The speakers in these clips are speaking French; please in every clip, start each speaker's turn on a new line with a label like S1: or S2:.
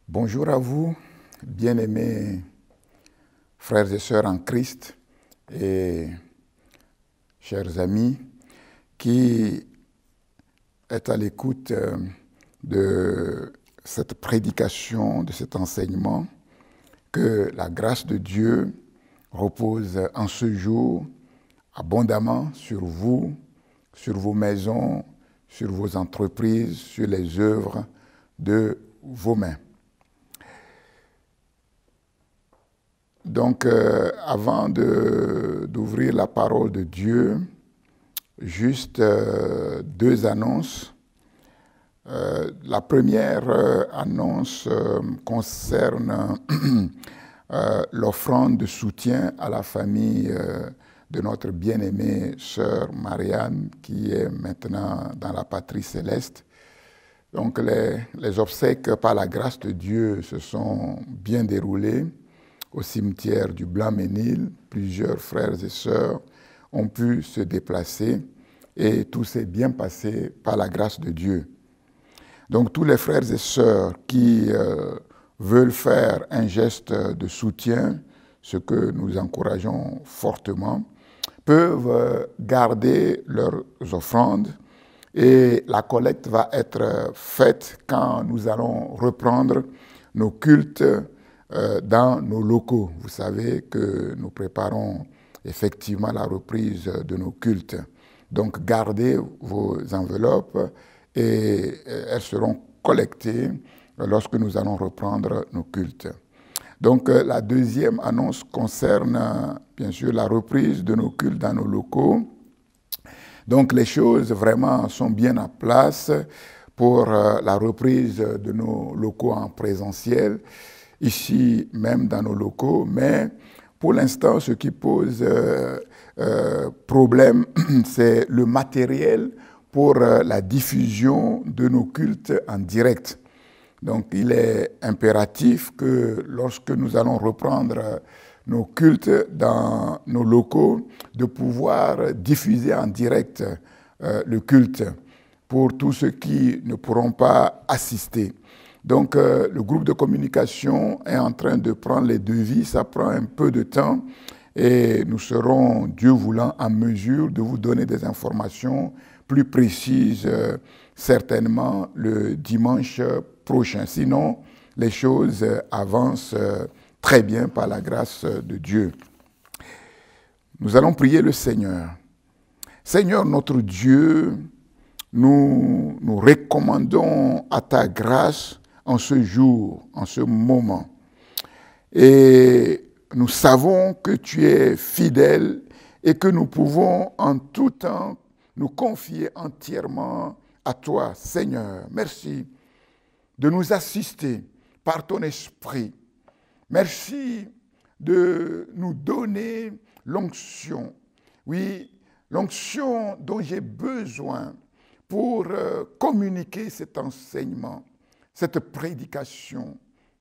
S1: Bonjour à vous, bien-aimés frères et sœurs en Christ et chers amis qui êtes à l'écoute de cette prédication, de cet enseignement. Que la grâce de Dieu repose en ce jour abondamment sur vous, sur vos maisons, sur vos entreprises, sur les œuvres de vos mains. Donc, avant d'ouvrir la parole de Dieu, juste deux annonces. La première annonce concerne l'offrande de soutien à la famille de notre bien-aimée sœur Marianne, qui est maintenant dans la patrie céleste. Donc, les obsèques, par la grâce de Dieu, se sont bien déroulées au cimetière du Blanc-Ménil. Plusieurs frères et sœurs ont pu se déplacer et tout s'est bien passé par la grâce de Dieu. Donc tous les frères et sœurs qui veulent faire un geste de soutien, ce que nous encourageons fortement, peuvent garder leurs offrandes et la collecte va être faite quand nous allons reprendre nos cultes dans nos locaux. Vous savez que nous préparons effectivement la reprise de nos cultes. Donc gardez vos enveloppes et elles seront collectées lorsque nous allons reprendre nos cultes. Donc la deuxième annonce concerne bien sûr la reprise de nos cultes dans nos locaux. Donc les choses vraiment sont bien en place pour la reprise de nos locaux en présentiel, ici même dans nos locaux, mais pour l'instant ce qui pose problème, c'est le matériel pour la diffusion de nos cultes en direct. Donc il est impératif que lorsque nous allons reprendre nos cultes dans nos locaux, de pouvoir diffuser en direct le culte pour tous ceux qui ne pourront pas assister. Donc le groupe de communication est en train de prendre les devis, ça prend un peu de temps et nous serons, Dieu voulant, en mesure de vous donner des informations plus précises certainement le dimanche prochain. Sinon, les choses avancent très bien par la grâce de Dieu. Nous allons prier le Seigneur. Seigneur notre Dieu, nous nous recommandons à ta grâce en ce jour, en ce moment. Et nous savons que tu es fidèle et que nous pouvons en tout temps nous confier entièrement à toi, Seigneur. Merci de nous assister par ton esprit. Merci de nous donner l'onction. Oui, l'onction dont j'ai besoin pour communiquer cet enseignement, cette prédication.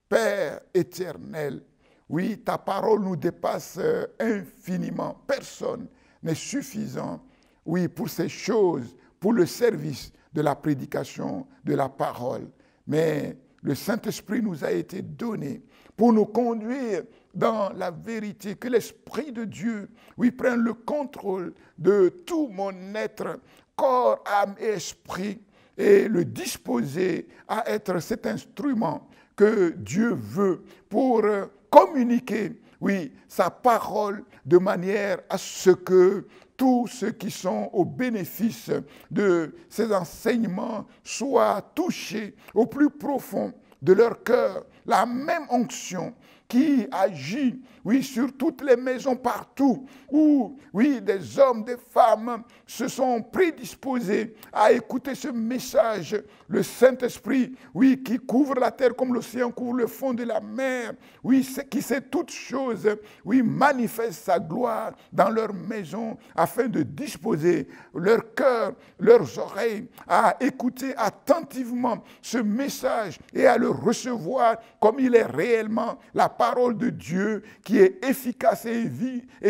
S1: Père éternel, oui, ta parole nous dépasse infiniment. Personne n'est suffisant, oui, pour ces choses, pour le service de la prédication de la parole. Mais le Saint-Esprit nous a été donné pour nous conduire dans la vérité, que l'Esprit de Dieu, oui, prenne le contrôle de tout mon être, corps, âme et esprit, et le disposer à être cet instrument que Dieu veut pour communiquer, oui, sa parole de manière à ce que tous ceux qui sont au bénéfice de ces enseignements soient touchés au plus profond de leur cœur. La même onction qui agit, oui, sur toutes les maisons partout, où, oui, des hommes, des femmes se sont prédisposés à écouter ce message. Le Saint-Esprit, oui, qui couvre la terre comme l'océan couvre le fond de la mer, oui, qui sait toutes choses, oui, manifeste sa gloire dans leur maison afin de disposer leur cœur, leurs oreilles à écouter attentivement ce message et à le recevoir comme il est réellement la parole de Dieu qui est efficace et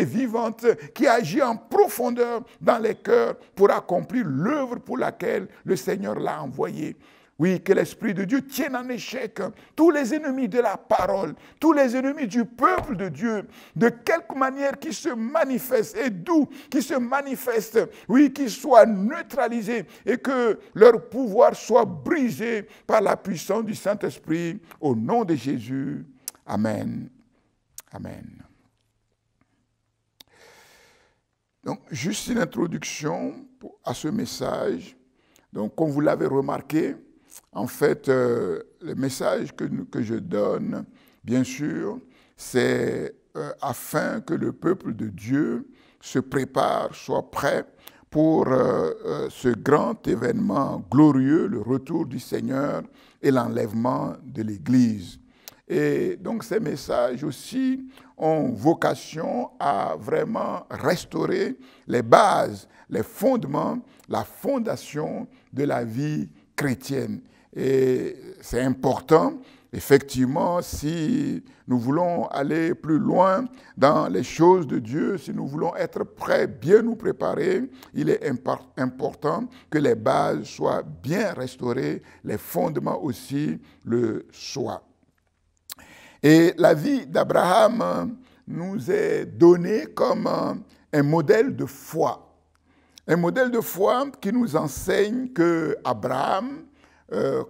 S1: vivante, qui agit en profondeur dans les cœurs pour accomplir l'œuvre pour laquelle le Seigneur l'a envoyé. Oui, que l'Esprit de Dieu tienne en échec tous les ennemis de la parole, tous les ennemis du peuple de Dieu, de quelque manière qu'ils se manifestent et d'où qu'ils se manifestent, oui, qu'ils soient neutralisés et que leur pouvoir soit brisé par la puissance du Saint-Esprit. Au nom de Jésus, Amen. Amen. Donc, juste une introduction à ce message. Donc, comme vous l'avez remarqué, en fait, le message que je donne, bien sûr, c'est afin que le peuple de Dieu se prépare, soit prêt pour ce grand événement glorieux, le retour du Seigneur et l'enlèvement de l'Église. Et donc ces messages aussi ont vocation à vraiment restaurer les bases, les fondements, la fondation de la vie chrétienne. Et c'est important, effectivement, si nous voulons aller plus loin dans les choses de Dieu, si nous voulons être prêts, bien nous préparer, il est important que les bases soient bien restaurées, les fondements aussi le soient. Et la vie d'Abraham nous est donnée comme un modèle de foi. Un modèle de foi qui nous enseigne que Abraham,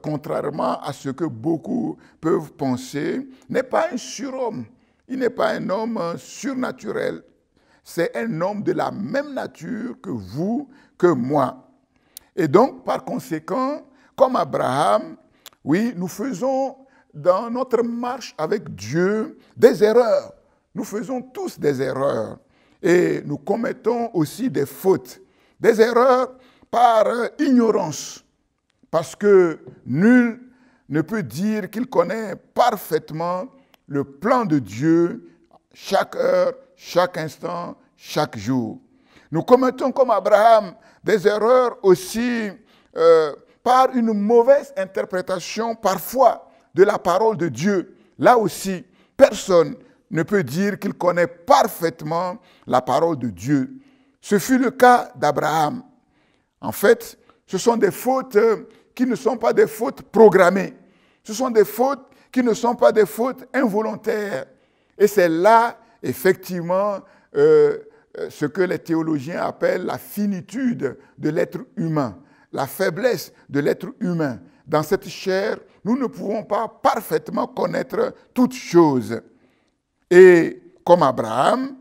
S1: contrairement à ce que beaucoup peuvent penser, n'est pas un surhomme. Il n'est pas un homme surnaturel. C'est un homme de la même nature que vous, que moi. Et donc, par conséquent, comme Abraham, oui, nous faisons dans notre marche avec Dieu des erreurs. Nous faisons tous des erreurs et nous commettons aussi des fautes. Des erreurs par ignorance, parce que nul ne peut dire qu'il connaît parfaitement le plan de Dieu chaque heure, chaque instant, chaque jour. Nous commettons comme Abraham des erreurs aussi par une mauvaise interprétation parfois de la parole de Dieu. Là aussi, personne ne peut dire qu'il connaît parfaitement la parole de Dieu. Ce fut le cas d'Abraham. En fait, ce sont des fautes qui ne sont pas des fautes programmées. Ce sont des fautes qui ne sont pas des fautes involontaires. Et c'est là, effectivement, ce que les théologiens appellent la finitude de l'être humain, la faiblesse de l'être humain. Dans cette chair, nous ne pouvons pas parfaitement connaître toutes choses. Et comme Abraham,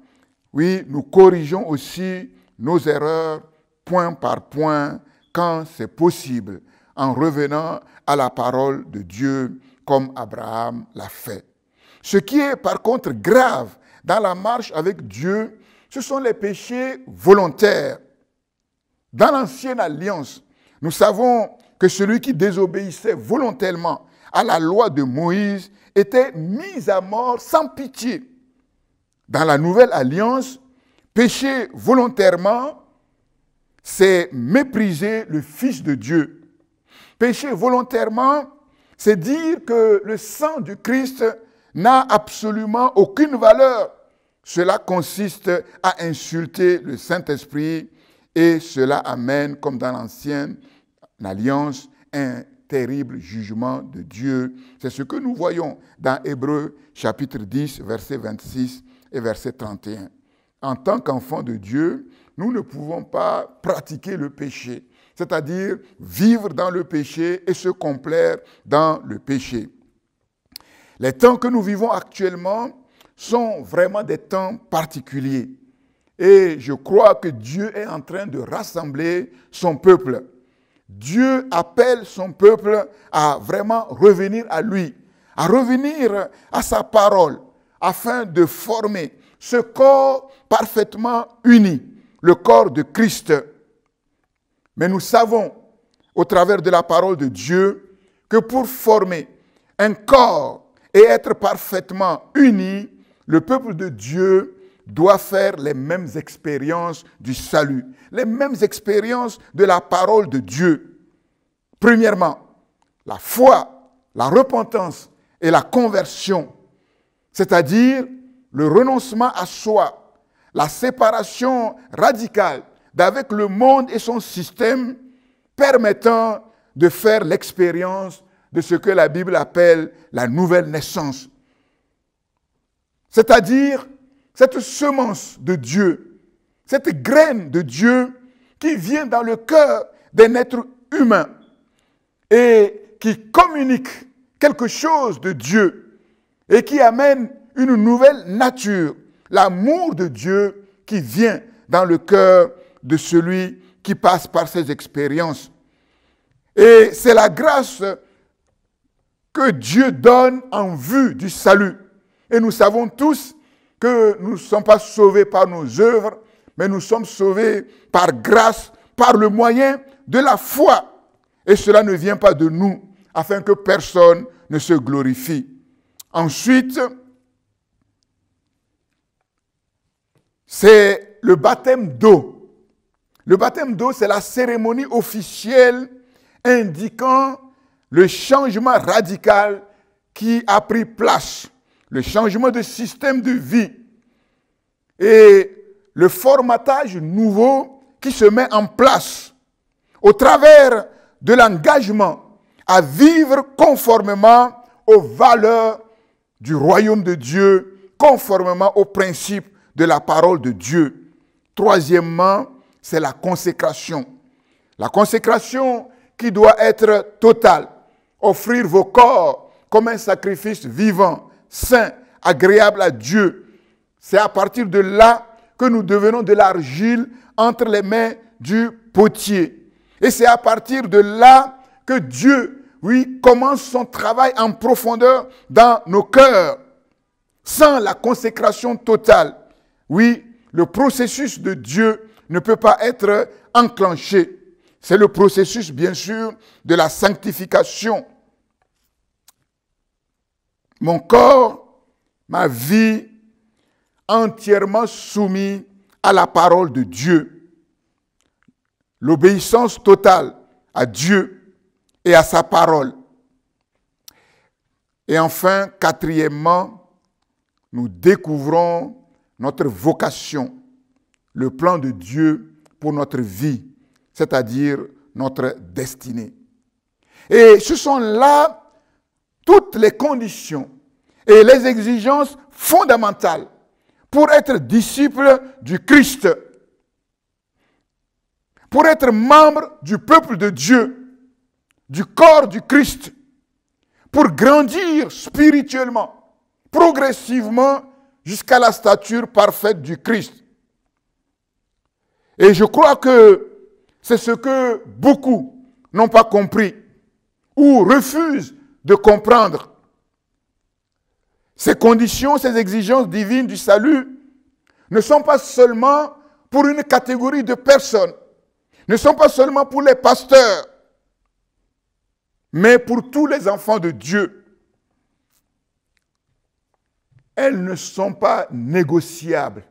S1: oui, nous corrigeons aussi nos erreurs point par point quand c'est possible, en revenant à la parole de Dieu comme Abraham l'a fait. Ce qui est par contre grave dans la marche avec Dieu, ce sont les péchés volontaires. Dans l'ancienne alliance, nous savons que celui qui désobéissait volontairement à la loi de Moïse était mis à mort sans pitié. Dans la nouvelle alliance, pécher volontairement, c'est mépriser le Fils de Dieu. Pécher volontairement, c'est dire que le sang du Christ n'a absolument aucune valeur. Cela consiste à insulter le Saint-Esprit et cela amène, comme dans l'ancienne alliance, un terrible jugement de Dieu. C'est ce que nous voyons dans Hébreux chapitre 10, verset 26 et verset 31. En tant qu'enfants de Dieu, nous ne pouvons pas pratiquer le péché, c'est-à-dire vivre dans le péché et se complaire dans le péché. Les temps que nous vivons actuellement sont vraiment des temps particuliers. Et je crois que Dieu est en train de rassembler son peuple. Dieu appelle son peuple à vraiment revenir à lui, à revenir à sa parole, afin de former ce corps parfaitement uni, le corps de Christ. Mais nous savons, au travers de la parole de Dieu, que pour former un corps et être parfaitement uni, le peuple de Dieu doit faire les mêmes expériences du salut, les mêmes expériences de la parole de Dieu. Premièrement, la foi, la repentance et la conversion, c'est-à-dire le renoncement à soi, la séparation radicale d'avec le monde et son système, permettant de faire l'expérience de ce que la Bible appelle la nouvelle naissance. C'est-à-dire cette semence de Dieu, cette graine de Dieu qui vient dans le cœur d'un être humain et qui communique quelque chose de Dieu et qui amène une nouvelle nature, l'amour de Dieu qui vient dans le cœur de celui qui passe par ces expériences. Et c'est la grâce que Dieu donne en vue du salut. Et nous savons tous que nous ne sommes pas sauvés par nos œuvres, mais nous sommes sauvés par grâce, par le moyen de la foi. Et cela ne vient pas de nous, afin que personne ne se glorifie. Ensuite, c'est le baptême d'eau. Le baptême d'eau, c'est la cérémonie officielle indiquant le changement radical qui a pris place, le changement de système de vie et le formatage nouveau qui se met en place au travers de l'engagement à vivre conformément aux valeurs du royaume de Dieu, conformément aux principes de la parole de Dieu. Troisièmement, c'est la consécration. La consécration qui doit être totale. Offrir vos corps comme un sacrifice vivant, saint, agréable à Dieu. C'est à partir de là que nous devenons de l'argile entre les mains du potier. Et c'est à partir de là que Dieu, oui, commence son travail en profondeur dans nos cœurs. Sans la consécration totale, oui, le processus de Dieu ne peut pas être enclenché. C'est le processus, bien sûr, de la sanctification. Mon corps, ma vie, entièrement soumis à la parole de Dieu. L'obéissance totale à Dieu et à sa parole. Et enfin, quatrièmement, nous découvrons notre vocation, le plan de Dieu pour notre vie, c'est-à-dire notre destinée. Et ce sont là toutes les conditions et les exigences fondamentales pour être disciple du Christ, pour être membre du peuple de Dieu, du corps du Christ, pour grandir spirituellement, progressivement, jusqu'à la stature parfaite du Christ. Et je crois que c'est ce que beaucoup n'ont pas compris ou refusent de comprendre. Ces conditions, ces exigences divines du salut ne sont pas seulement pour une catégorie de personnes, ne sont pas seulement pour les pasteurs, mais pour tous les enfants de Dieu. Elles ne sont pas négociables.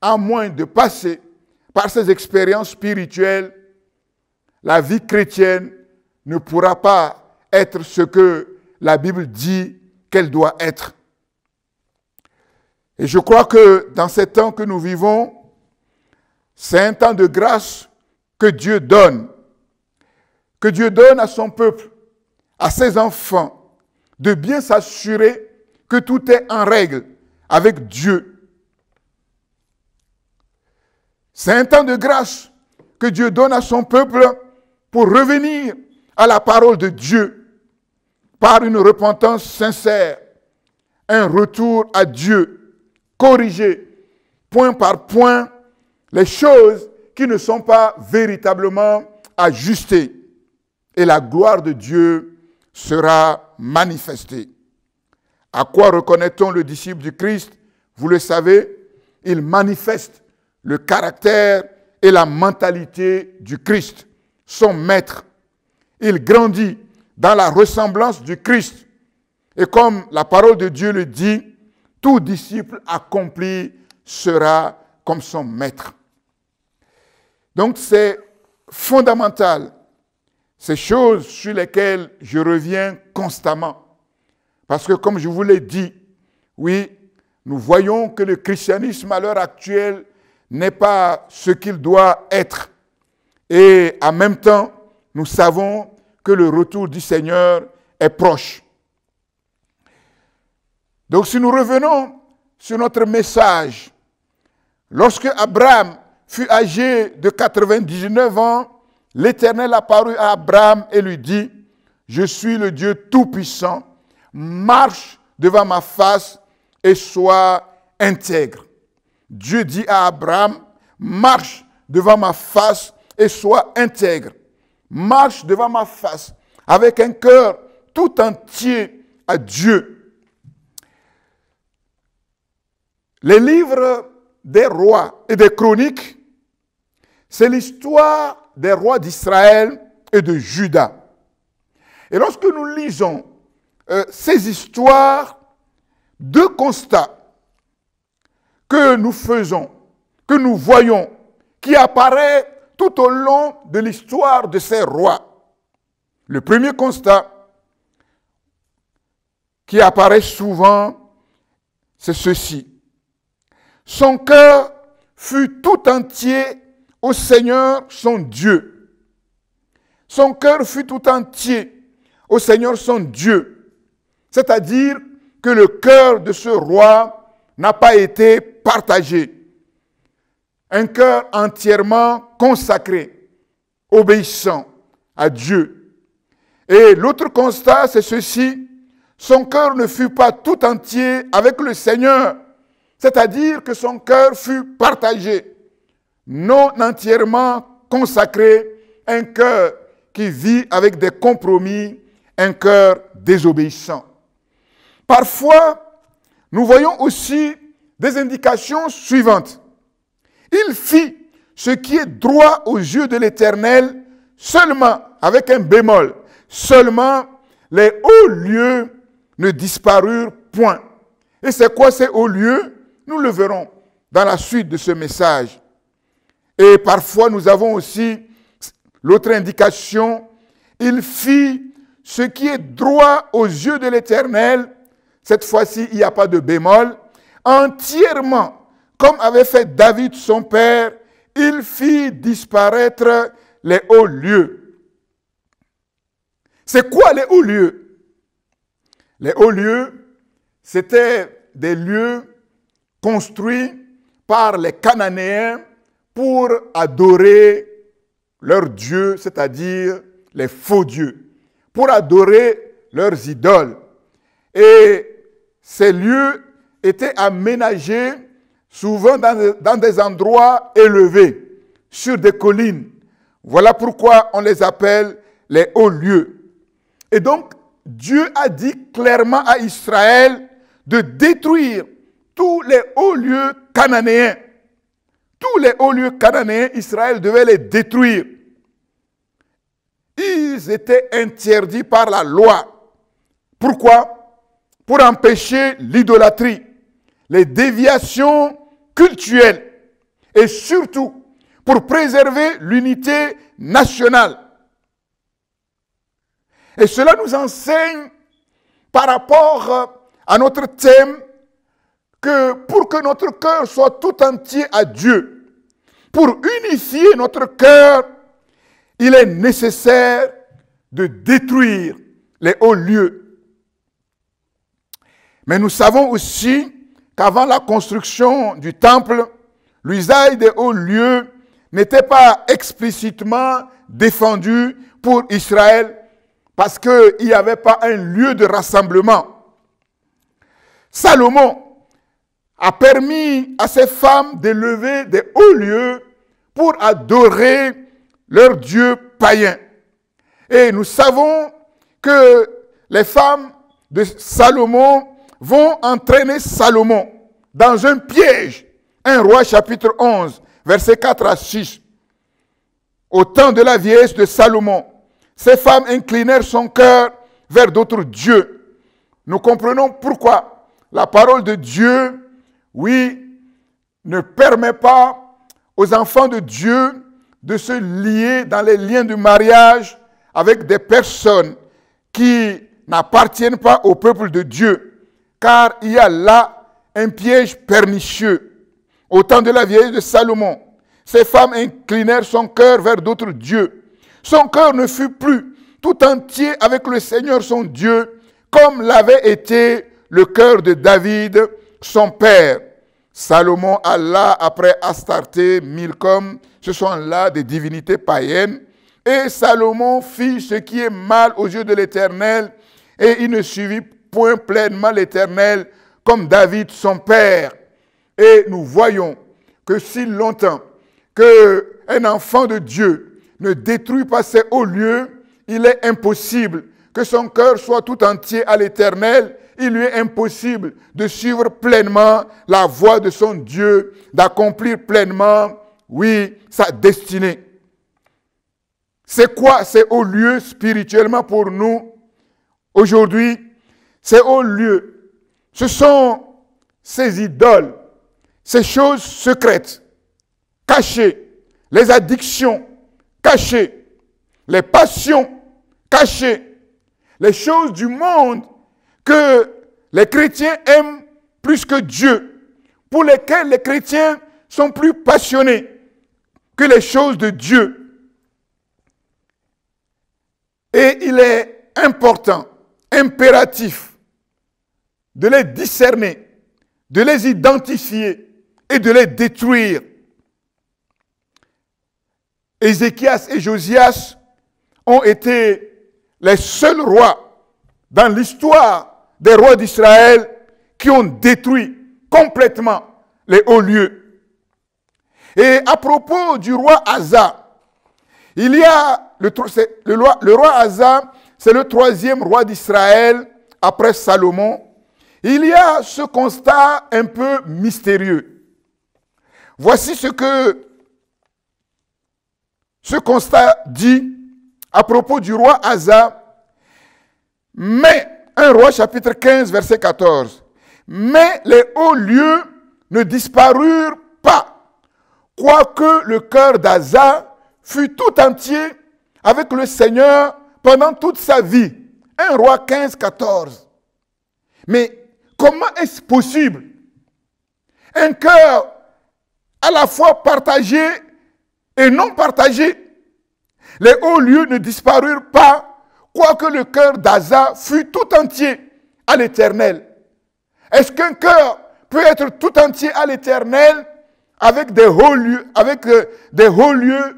S1: À moins de passer par ces expériences spirituelles, la vie chrétienne ne pourra pas être ce que la Bible dit qu'elle doit être. Et je crois que dans ces temps que nous vivons, c'est un temps de grâce que Dieu donne. Que Dieu donne à son peuple, à ses enfants, de bien s'assurer que tout est en règle avec Dieu. C'est un temps de grâce que Dieu donne à son peuple pour revenir à la parole de Dieu par une repentance sincère, un retour à Dieu, corriger point par point les choses qui ne sont pas véritablement ajustées. Et la gloire de Dieu sera manifestée. À quoi reconnaît-on le disciple du Christ? Vous le savez, il manifeste le caractère et la mentalité du Christ, son maître. Il grandit dans la ressemblance du Christ. Et comme la parole de Dieu le dit, tout disciple accompli sera comme son maître. Donc c'est fondamental. Ces choses sur lesquelles je reviens constamment. Parce que comme je vous l'ai dit, oui, nous voyons que le christianisme à l'heure actuelle n'est pas ce qu'il doit être. Et en même temps, nous savons que le retour du Seigneur est proche. Donc si nous revenons sur notre message, lorsque Abraham fut âgé de 99 ans, l'Éternel apparut à Abraham et lui dit, « Je suis le Dieu Tout-Puissant, marche devant ma face et sois intègre. » Dieu dit à Abraham, « Marche devant ma face et sois intègre. Marche devant ma face avec un cœur tout entier à Dieu. » Les livres des rois et des chroniques, c'est l'histoire des rois d'Israël et de Juda. Et lorsque nous lisons ces histoires, deux constats que nous faisons, que nous voyons, qui apparaissent tout au long de l'histoire de ces rois. Le premier constat qui apparaît souvent, c'est ceci. Son cœur fut tout entier au Seigneur son Dieu. Son cœur fut tout entier au Seigneur son Dieu. C'est-à-dire que le cœur de ce roi n'a pas été partagé. Un cœur entièrement consacré, obéissant à Dieu. Et l'autre constat, c'est ceci. Son cœur ne fut pas tout entier avec le Seigneur. C'est-à-dire que son cœur fut partagé, non entièrement consacré, un cœur qui vit avec des compromis, un cœur désobéissant. Parfois, nous voyons aussi des indications suivantes. Il fit ce qui est droit aux yeux de l'Éternel, seulement, avec un bémol, seulement les hauts lieux ne disparurent point. Et c'est quoi ces hauts lieux? Nous le verrons dans la suite de ce message. Et parfois, nous avons aussi l'autre indication. Il fit ce qui est droit aux yeux de l'Éternel. Cette fois-ci, il n'y a pas de bémol. Entièrement, comme avait fait David son père, il fit disparaître les hauts lieux. C'est quoi les hauts lieux? Les hauts lieux, c'était des lieux construits par les Cananéens pour adorer leurs dieux, c'est-à-dire les faux dieux, pour adorer leurs idoles. Et ces lieux étaient aménagés souvent dans des endroits élevés, sur des collines. Voilà pourquoi on les appelle les hauts lieux. Et donc, Dieu a dit clairement à Israël de détruire tous les hauts lieux cananéens. Tous les hauts lieux cananéens, Israël devait les détruire. Ils étaient interdits par la loi. Pourquoi? Pour empêcher l'idolâtrie, les déviations cultuelles et surtout pour préserver l'unité nationale. Et cela nous enseigne par rapport à notre thème que pour que notre cœur soit tout entier à Dieu, pour unifier notre cœur, il est nécessaire de détruire les hauts lieux. Mais nous savons aussi qu'avant la construction du temple, l'usage des hauts lieux n'était pas explicitement défendu pour Israël parce qu'il n'y avait pas un lieu de rassemblement. Salomon a permis à ces femmes d'élever des hauts lieux pour adorer leurs dieux païens. Et nous savons que les femmes de Salomon vont entraîner Salomon dans un piège. 1 Roi chapitre 11, versets 4 à 6. Au temps de la vieillesse de Salomon, ces femmes inclinèrent son cœur vers d'autres dieux. Nous comprenons pourquoi la parole de Dieu, oui, ne permet pas aux enfants de Dieu de se lier dans les liens du mariage avec des personnes qui n'appartiennent pas au peuple de Dieu, car il y a là un piège pernicieux. Au temps de la vieillesse de Salomon, ces femmes inclinèrent son cœur vers d'autres dieux. Son cœur ne fut plus tout entier avec le Seigneur son Dieu, comme l'avait été le cœur de David, son père. Salomon alla après Astarté, Milcom, ce sont là des divinités païennes. Et Salomon fit ce qui est mal aux yeux de l'Éternel, et il ne suivit point pleinement l'Éternel comme David son père. Et nous voyons que si longtemps qu'un enfant de Dieu ne détruit pas ses hauts lieux, il est impossible que son cœur soit tout entier à l'Éternel. Il lui est impossible de suivre pleinement la voie de son Dieu, d'accomplir pleinement, oui, sa destinée. C'est quoi ces hauts lieux spirituellement pour nous aujourd'hui? Ces hauts lieux, ce sont ces idoles, ces choses secrètes, cachées, les addictions cachées, les passions cachées, les choses du monde que les chrétiens aiment plus que Dieu, pour lesquelles les chrétiens sont plus passionnés que les choses de Dieu. Et il est important, impératif, de les discerner, de les identifier et de les détruire. Ézéchias et Josias ont été les seuls rois dans l'histoire des rois d'Israël qui ont détruit complètement les hauts lieux. Et à propos du roi Asa, il y a le roi Asa, c'est le troisième roi d'Israël après Salomon. Il y a ce constat un peu mystérieux. Voici ce que ce constat dit à propos du roi Asa. Mais, 1 Roi chapitre 15, verset 14. Mais les hauts lieux ne disparurent pas, quoique le cœur d'Asa fut tout entier avec le Seigneur pendant toute sa vie. 1 Roi 15, 14. Mais comment est-ce possible? Un cœur à la fois partagé et non partagé. Les hauts lieux ne disparurent pas, quoique le cœur d'Asa fut tout entier à l'Éternel. Est-ce qu'un cœur peut être tout entier à l'Éternel avec des hauts lieux,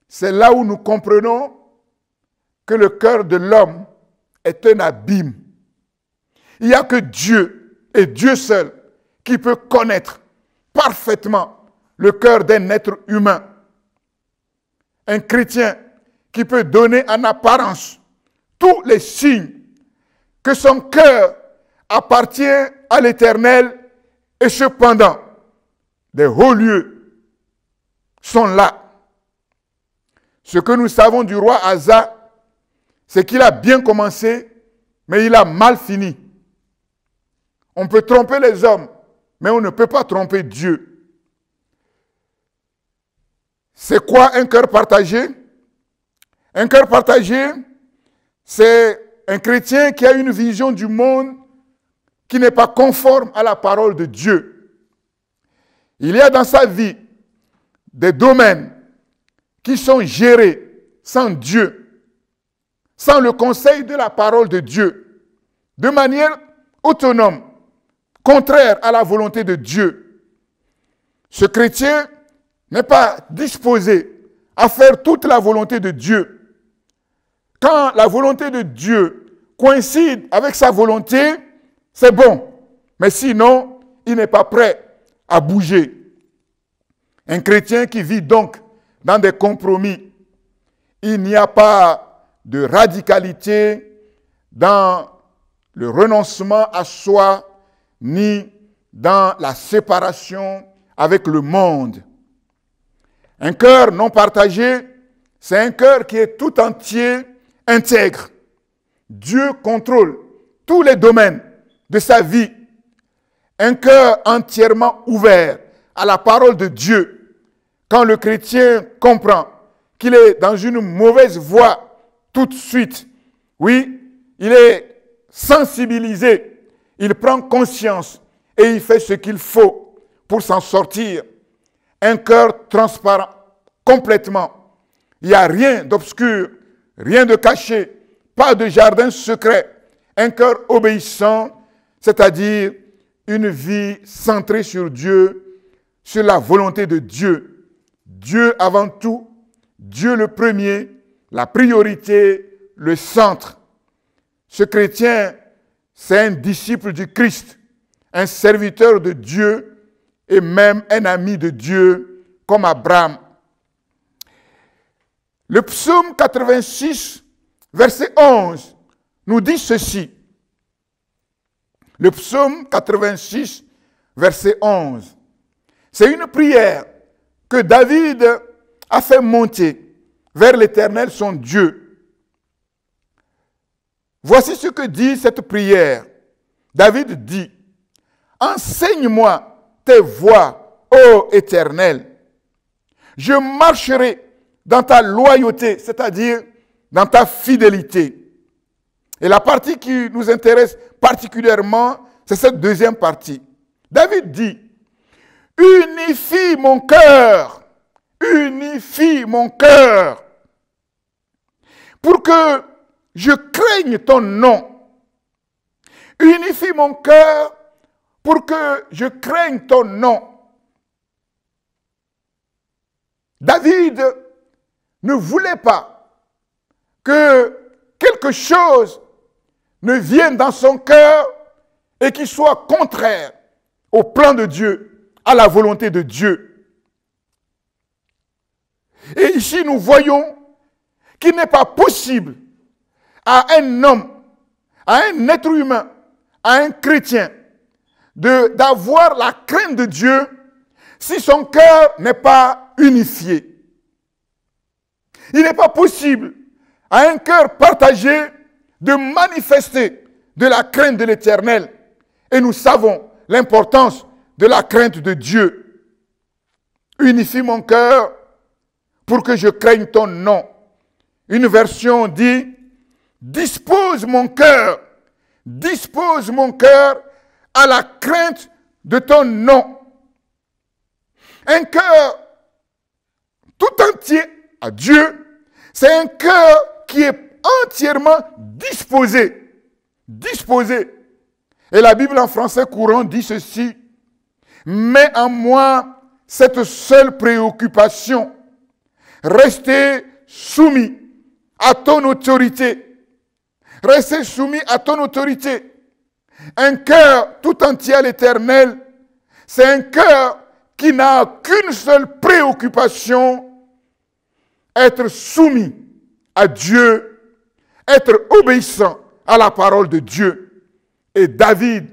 S1: C'est là où nous comprenons que le cœur de l'homme est un abîme. Il n'y a que Dieu et Dieu seul qui peut connaître parfaitement le cœur d'un être humain. Un chrétien qui peut donner en apparence tous les signes que son cœur appartient à l'Éternel, et cependant, des hauts lieux sont là. Ce que nous savons du roi Asa, c'est qu'il a bien commencé, mais il a mal fini. On peut tromper les hommes, mais on ne peut pas tromper Dieu. C'est quoi un cœur partagé? Un cœur partagé, c'est un chrétien qui a une vision du monde qui n'est pas conforme à la parole de Dieu. Il y a dans sa vie des domaines qui sont gérés sans Dieu, sans le conseil de la parole de Dieu, de manière autonome, contraire à la volonté de Dieu. Ce chrétien n'est pas disposé à faire toute la volonté de Dieu. Quand la volonté de Dieu coïncide avec sa volonté, c'est bon. Mais sinon, il n'est pas prêt à bouger. Un chrétien qui vit donc dans des compromis, il n'y a pas de radicalité dans le renoncement à soi, ni dans la séparation avec le monde. Un cœur non partagé, c'est un cœur qui est tout entier intègre. Dieu contrôle tous les domaines de sa vie. Un cœur entièrement ouvert à la parole de Dieu. Quand le chrétien comprend qu'il est dans une mauvaise voie tout de suite, oui, il est sensibilisé, il prend conscience et il fait ce qu'il faut pour s'en sortir. Un cœur transparent, complètement. Il n'y a rien d'obscur, rien de caché, pas de jardin secret. Un cœur obéissant, c'est-à-dire une vie centrée sur Dieu, sur la volonté de Dieu. Dieu avant tout, Dieu le premier, la priorité, le centre. Ce chrétien, c'est un disciple du Christ, un serviteur de Dieu et même un ami de Dieu comme Abraham. Le psaume 86, verset 11, nous dit ceci. Le psaume 86, verset 11. C'est une prière que David a fait monter vers l'Éternel, son Dieu. Voici ce que dit cette prière. David dit, « Enseigne-moi tes voies, ô Éternel. Je marcherai dans ta loyauté, c'est-à-dire dans ta fidélité. » Et la partie qui nous intéresse particulièrement, c'est cette deuxième partie. David dit, « Unifie mon cœur, pour que je craigne ton nom. Unifie mon cœur pour que je craigne ton nom. » David ne voulait pas que quelque chose ne vienne dans son cœur et qui soit contraire au plan de Dieu, à la volonté de Dieu. Et ici, nous voyons qu'il n'est pas possible à un homme, à un être humain, à un chrétien, d'avoir la crainte de Dieu si son cœur n'est pas unifié. Il n'est pas possible à un cœur partagé de manifester de la crainte de l'Éternel. Et nous savons l'importance de la crainte de Dieu. Unifie mon cœur pour que je craigne ton nom. Une version dit, dispose mon cœur à la crainte de ton nom. Un cœur tout entier à Dieu, c'est un cœur qui est entièrement disposé. Et la Bible en français courant dit ceci, « Mets en moi cette seule préoccupation, rester soumis à ton autorité. » Rester soumis à ton autorité. Un cœur tout entier à l'Éternel, c'est un cœur qui n'a qu'une seule préoccupation, être soumis à Dieu, être obéissant à la parole de Dieu. Et David,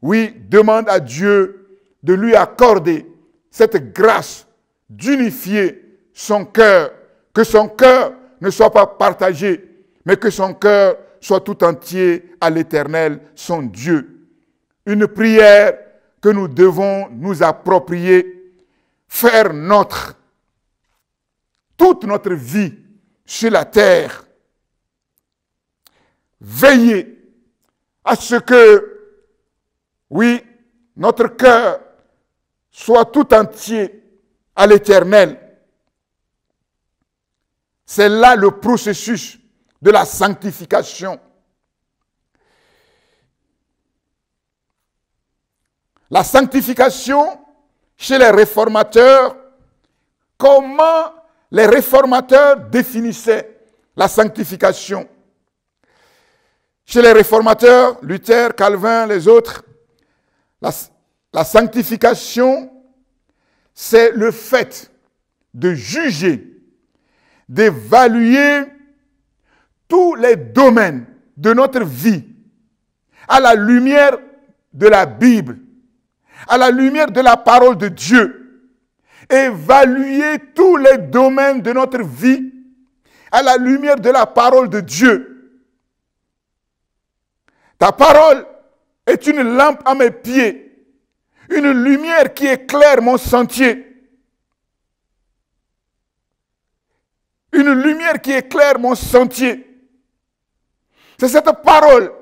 S1: oui, demande à Dieu de lui accorder cette grâce d'unifier son cœur, que son cœur ne soit pas partagé, mais que son cœur soit tout entier à l'Éternel, son Dieu. Une prière que nous devons nous approprier, faire notre, toute notre vie sur la terre. Veiller à ce que, oui, notre cœur soit tout entier à l'Éternel. C'est là le processus de la sanctification. La sanctification, chez les réformateurs, comment les réformateurs définissaient la sanctification? Chez les réformateurs, Luther, Calvin, les autres, la sanctification, c'est le fait de juger, d'évaluer tous les domaines de notre vie à la lumière de la Bible, à la lumière de la parole de Dieu. Évaluer tous les domaines de notre vie à la lumière de la parole de Dieu. Ta parole est une lampe à mes pieds, une lumière qui éclaire mon sentier. Une lumière qui éclaire mon sentier. C'est cette parole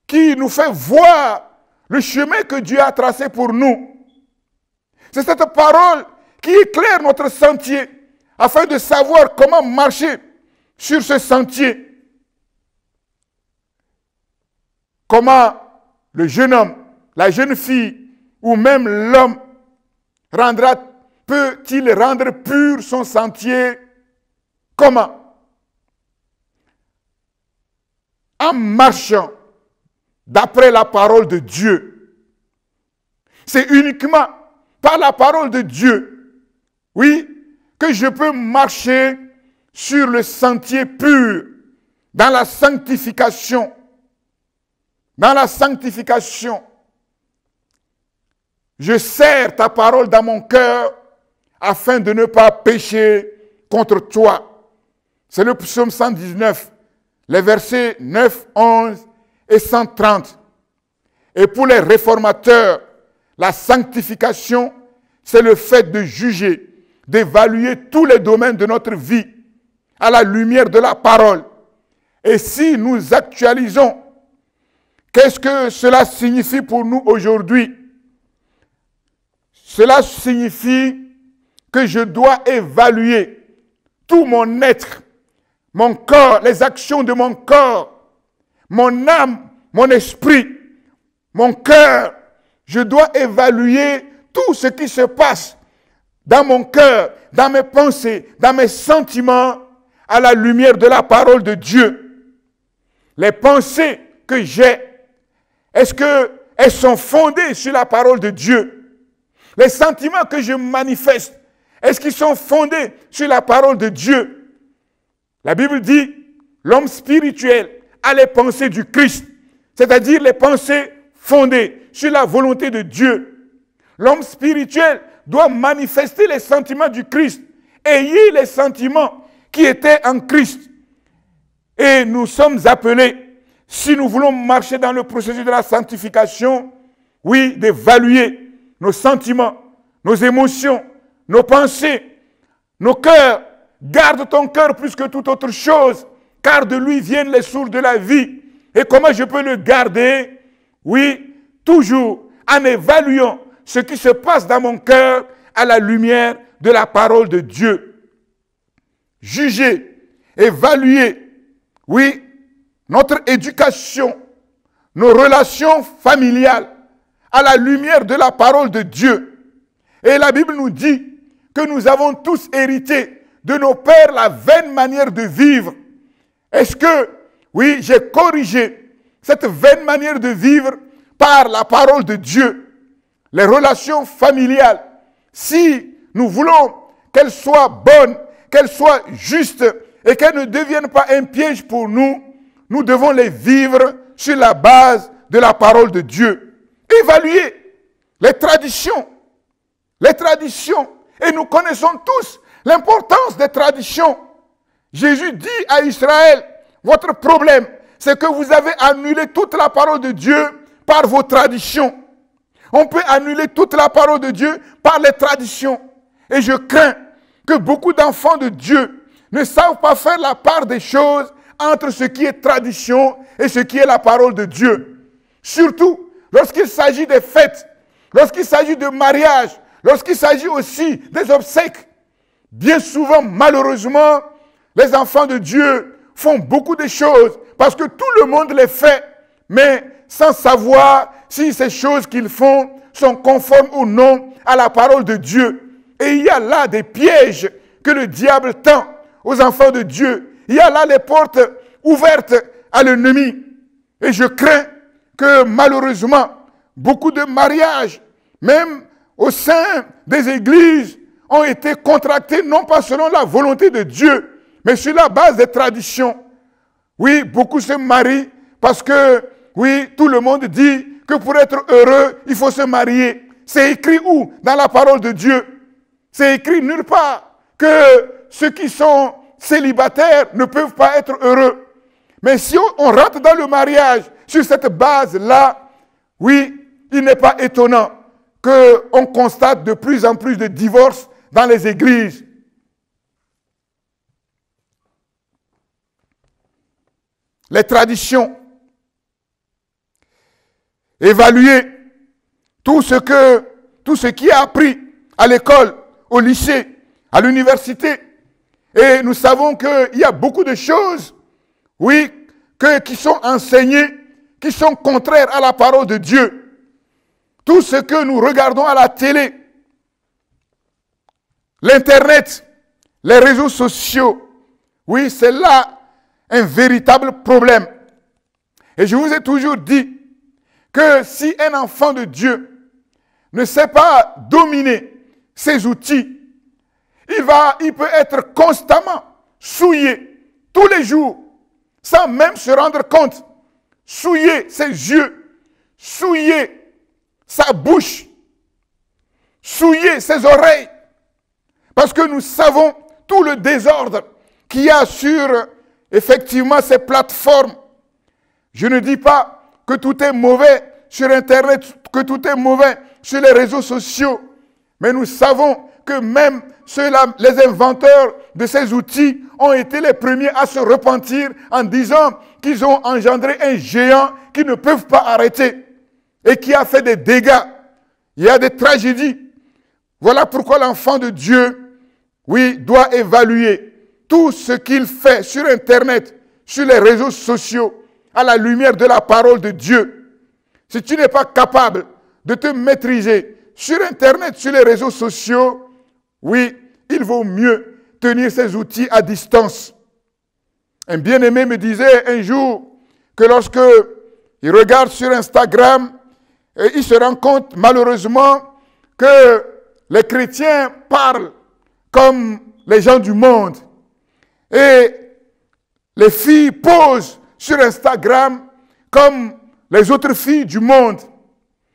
S1: qui nous fait voir le chemin que Dieu a tracé pour nous. C'est cette parole qui éclaire notre sentier afin de savoir comment marcher sur ce sentier. Comment le jeune homme, la jeune fille ou même l'homme peut-il rendre pur son sentier? Comment? En marchant d'après la parole de Dieu. C'est uniquement par la parole de Dieu, oui, que je peux marcher sur le sentier pur, dans la sanctification. Dans la sanctification. Je serre ta parole dans mon cœur afin de ne pas pécher contre toi. C'est le psaume 119, les versets 9, 11 et 130. Et pour les réformateurs, la sanctification, c'est le fait de juger, d'évaluer tous les domaines de notre vie à la lumière de la parole. Et si nous actualisons, qu'est-ce que cela signifie pour nous aujourd'hui? Cela signifie que je dois évaluer tout mon être, mon corps, les actions de mon corps, mon âme, mon esprit, mon cœur. Je dois évaluer tout ce qui se passe dans mon cœur, dans mes pensées, dans mes sentiments, à la lumière de la parole de Dieu. Les pensées que j'ai, est-ce qu'elles sont fondées sur la parole de Dieu? Les sentiments que je manifeste, est-ce qu'ils sont fondés sur la parole de Dieu? La Bible dit, l'homme spirituel a les pensées du Christ, c'est-à-dire les pensées fondées sur la volonté de Dieu. L'homme spirituel doit manifester les sentiments du Christ. Ayez les sentiments qui étaient en Christ. Et nous sommes appelés, si nous voulons marcher dans le processus de la sanctification, oui, d'évaluer nos sentiments, nos émotions, nos pensées, nos cœurs. Garde ton cœur plus que toute autre chose, car de lui viennent les sources de la vie. Et comment je peux le garder? Oui, toujours en évaluant ce qui se passe dans mon cœur à la lumière de la parole de Dieu. Juger, évaluer, oui, notre éducation, nos relations familiales à la lumière de la parole de Dieu. Et la Bible nous dit que nous avons tous hérité de nos pères la vaine manière de vivre. Est-ce que, oui, j'ai corrigé cette vaine manière de vivre par la parole de Dieu? Les relations familiales, si nous voulons qu'elles soient bonnes, qu'elles soient justes et qu'elles ne deviennent pas un piège pour nous, nous devons les vivre sur la base de la parole de Dieu. Évaluer les traditions. Et nous connaissons tous l'importance des traditions. Jésus dit à Israël, votre problème, c'est que vous avez annulé toute la parole de Dieu par vos traditions. On peut annuler toute la parole de Dieu par les traditions. Et je crains que beaucoup d'enfants de Dieu ne savent pas faire la part des choses entre ce qui est tradition et ce qui est la parole de Dieu. Surtout lorsqu'il s'agit des fêtes, lorsqu'il s'agit de mariage, lorsqu'il s'agit aussi des obsèques. Bien souvent, malheureusement, les enfants de Dieu font beaucoup de choses parce que tout le monde les fait, mais sans savoir si ces choses qu'ils font sont conformes ou non à la parole de Dieu. Et il y a là des pièges que le diable tend aux enfants de Dieu. Il y a là les portes ouvertes à l'ennemi. Et je crains que malheureusement, beaucoup de mariages, même au sein des églises, ont été contractés non pas selon la volonté de Dieu, mais sur la base des traditions. Oui, beaucoup se marient parce que, oui, tout le monde dit que pour être heureux, il faut se marier. C'est écrit où? Dans la parole de Dieu. C'est écrit nulle part que ceux qui sont célibataires ne peuvent pas être heureux. Mais si on rentre dans le mariage sur cette base-là, oui, il n'est pas étonnant qu'on constate de plus en plus de divorces dans les églises. Les traditions. Évaluer tout ce qui est appris à l'école, au lycée, à l'université. Et nous savons qu'il y a beaucoup de choses, oui, qui sont enseignées, qui sont contraires à la parole de Dieu. Tout ce que nous regardons à la télé, l'Internet, les réseaux sociaux, oui, c'est là un véritable problème. Et je vous ai toujours dit que si un enfant de Dieu ne sait pas dominer ses outils, il peut être constamment souillé tous les jours, sans même se rendre compte. Souiller ses yeux, souiller sa bouche, souiller ses oreilles. Parce que nous savons tout le désordre qu'il y a sur, effectivement, ces plateformes. Je ne dis pas que tout est mauvais sur Internet, que tout est mauvais sur les réseaux sociaux. Mais nous savons que même ceux-là, les inventeurs de ces outils, ont été les premiers à se repentir en disant qu'ils ont engendré un géant qu'ils ne peuvent pas arrêter et qui a fait des dégâts. Il y a des tragédies. Voilà pourquoi l'enfant de Dieu, oui, doit évaluer tout ce qu'il fait sur Internet, sur les réseaux sociaux, à la lumière de la parole de Dieu. Si tu n'es pas capable de te maîtriser sur Internet, sur les réseaux sociaux, oui, il vaut mieux tenir ces outils à distance. Un bien-aimé me disait un jour que lorsque il regarde sur Instagram, il se rend compte malheureusement que les chrétiens parlent comme les gens du monde. Et les filles posent sur Instagram comme les autres filles du monde.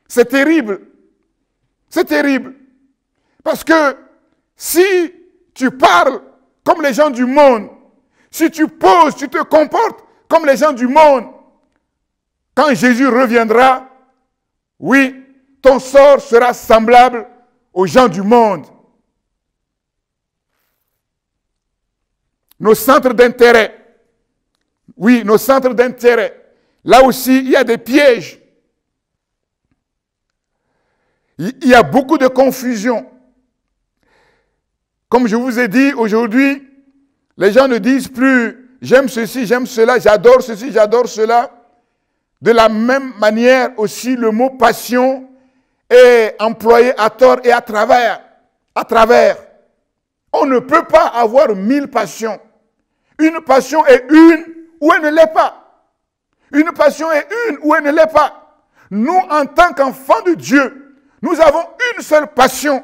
S1: C'est terrible. C'est terrible. Parce que si tu parles comme les gens du monde, si tu poses, tu te comportes comme les gens du monde, quand Jésus reviendra, oui, ton sort sera semblable aux gens du monde. Nos centres d'intérêt, oui, nos centres d'intérêt, là aussi, il y a des pièges. Il y a beaucoup de confusion. Comme je vous ai dit, aujourd'hui, les gens ne disent plus « j'aime ceci, j'aime cela, j'adore ceci, j'adore cela ». De la même manière aussi, le mot « passion » est employé à tort et à travers. On ne peut pas avoir 1000 passions. Une passion est une ou elle ne l'est pas. Une passion est une ou elle ne l'est pas. Nous, en tant qu'enfants de Dieu, nous avons une seule passion.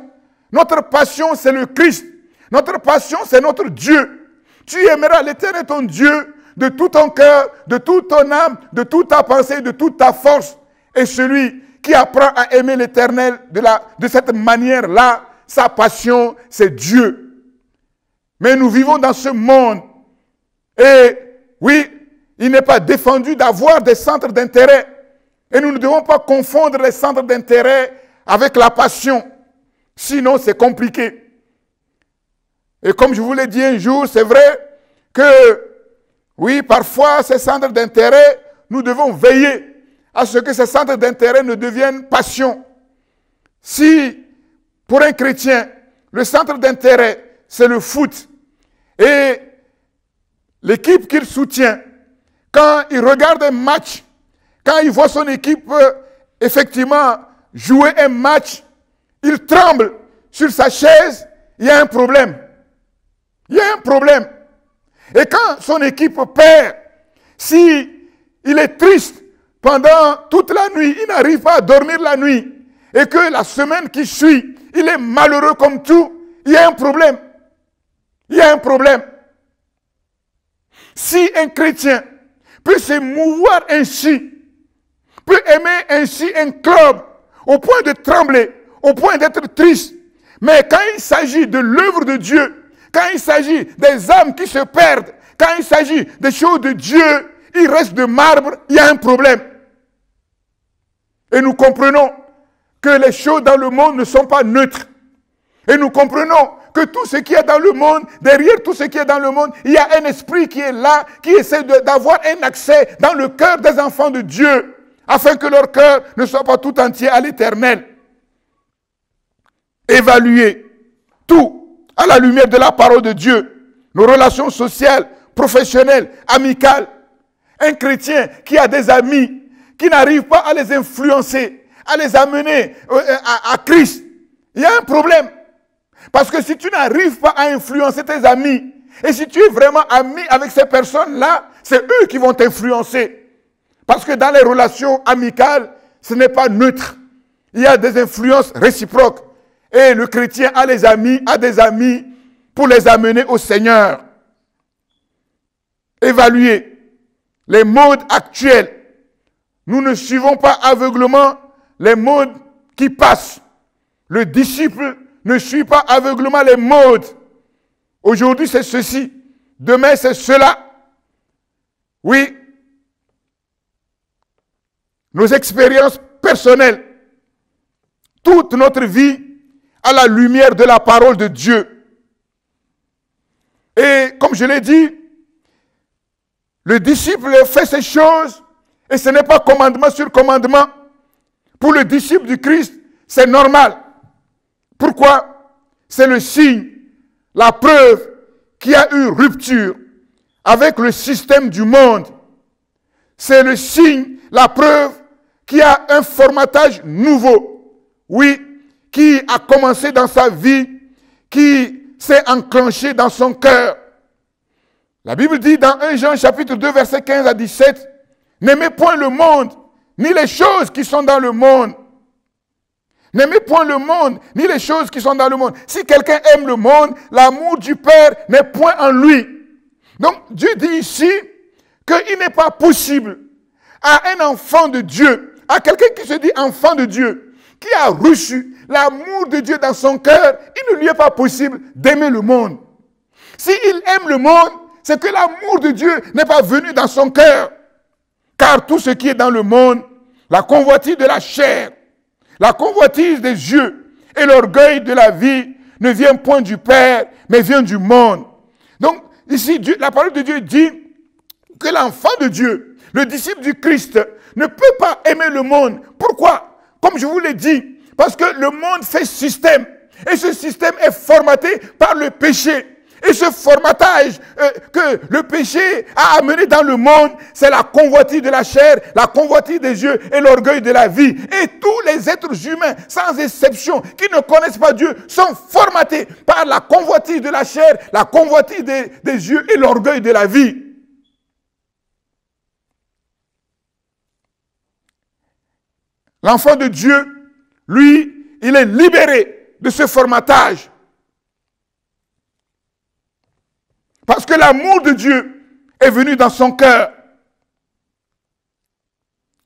S1: Notre passion, c'est le Christ. Notre passion, c'est notre Dieu. Tu aimeras l'Éternel ton Dieu de tout ton cœur, de toute ton âme, de toute ta pensée, de toute ta force. Et celui qui apprend à aimer l'Éternel de cette manière-là, sa passion, c'est Dieu. Mais nous vivons dans ce monde. Et oui, il n'est pas défendu d'avoir des centres d'intérêt. Et nous ne devons pas confondre les centres d'intérêt avec la passion. Sinon, c'est compliqué. Et comme je vous l'ai dit un jour, c'est vrai que, oui, parfois, ces centres d'intérêt, nous devons veiller à ce que ces centres d'intérêt ne deviennent passion. Si, pour un chrétien, le centre d'intérêt, c'est le foot, et l'équipe qu'il soutient, quand il regarde un match, quand il voit son équipe, effectivement, jouer un match, il tremble sur sa chaise, il y a un problème. Il y a un problème. Et quand son équipe perd, si il est triste pendant toute la nuit, il n'arrive pas à dormir la nuit, et que la semaine qui suit, il est malheureux comme tout, il y a un problème. Il y a un problème. Si un chrétien peut s'émouvoir ainsi, peut aimer ainsi un club, au point de trembler, au point d'être triste, mais quand il s'agit de l'œuvre de Dieu, quand il s'agit des âmes qui se perdent, quand il s'agit des choses de Dieu, il reste de marbre, il y a un problème. Et nous comprenons que les choses dans le monde ne sont pas neutres. Et nous comprenons que tout ce qui est dans le monde, derrière tout ce qui est dans le monde, il y a un esprit qui est là, qui essaie d'avoir un accès dans le cœur des enfants de Dieu, afin que leur cœur ne soit pas tout entier à l'Éternel. évaluer tout à la lumière de la parole de Dieu, nos relations sociales, professionnelles, amicales. Un chrétien qui a des amis, qui n'arrive pas à les influencer, à les amener à Christ, il y a un problème. Parce que si tu n'arrives pas à influencer tes amis, et si tu es vraiment ami avec ces personnes-là, c'est eux qui vont t'influencer. Parce que dans les relations amicales, ce n'est pas neutre. Il y a des influences réciproques. Et le chrétien a des amis pour les amener au Seigneur. Évaluer les modes actuels. Nous ne suivons pas aveuglement les modes qui passent. Le disciple ne suit pas aveuglement les modes. Aujourd'hui, c'est ceci. Demain, c'est cela. Oui. Nos expériences personnelles, toute notre vie à la lumière de la parole de Dieu. Et comme je l'ai dit, le disciple fait ces choses et ce n'est pas commandement sur commandement. Pour le disciple du Christ, c'est normal. Pourquoi? C'est le signe, la preuve qu'il y a eu rupture avec le système du monde. C'est le signe, la preuve qu'il y a un formatage nouveau. Oui, qui a commencé dans sa vie, qui s'est enclenché dans son cœur. La Bible dit dans 1 Jean chapitre 2 verset 15 à 17, « N'aimez point le monde, ni les choses qui sont dans le monde. N'aimez point le monde, ni les choses qui sont dans le monde. Si quelqu'un aime le monde, l'amour du Père n'est point en lui. » Donc Dieu dit ici qu'il n'est pas possible à un enfant de Dieu, à quelqu'un qui se dit enfant de Dieu, qui a reçu l'amour de Dieu dans son cœur, il ne lui est pas possible d'aimer le monde. S'il aime le monde, c'est que l'amour de Dieu n'est pas venu dans son cœur. Car tout ce qui est dans le monde, la convoitise de la chair, la convoitise des yeux et l'orgueil de la vie ne vient point du Père, mais vient du monde. Donc, ici, la parole de Dieu dit que l'enfant de Dieu, le disciple du Christ, ne peut pas aimer le monde. Pourquoi? Comme je vous l'ai dit, parce que le monde fait système. Et ce système est formaté par le péché. Et ce formatage que le péché a amené dans le monde, c'est la convoitise de la chair, la convoitise des yeux et l'orgueil de la vie. Et tous les êtres humains, sans exception, qui ne connaissent pas Dieu, sont formatés par la convoitise de la chair, la convoitise des yeux et l'orgueil de la vie. L'enfant de Dieu, lui, il est libéré de ce formatage. Parce que l'amour de Dieu est venu dans son cœur.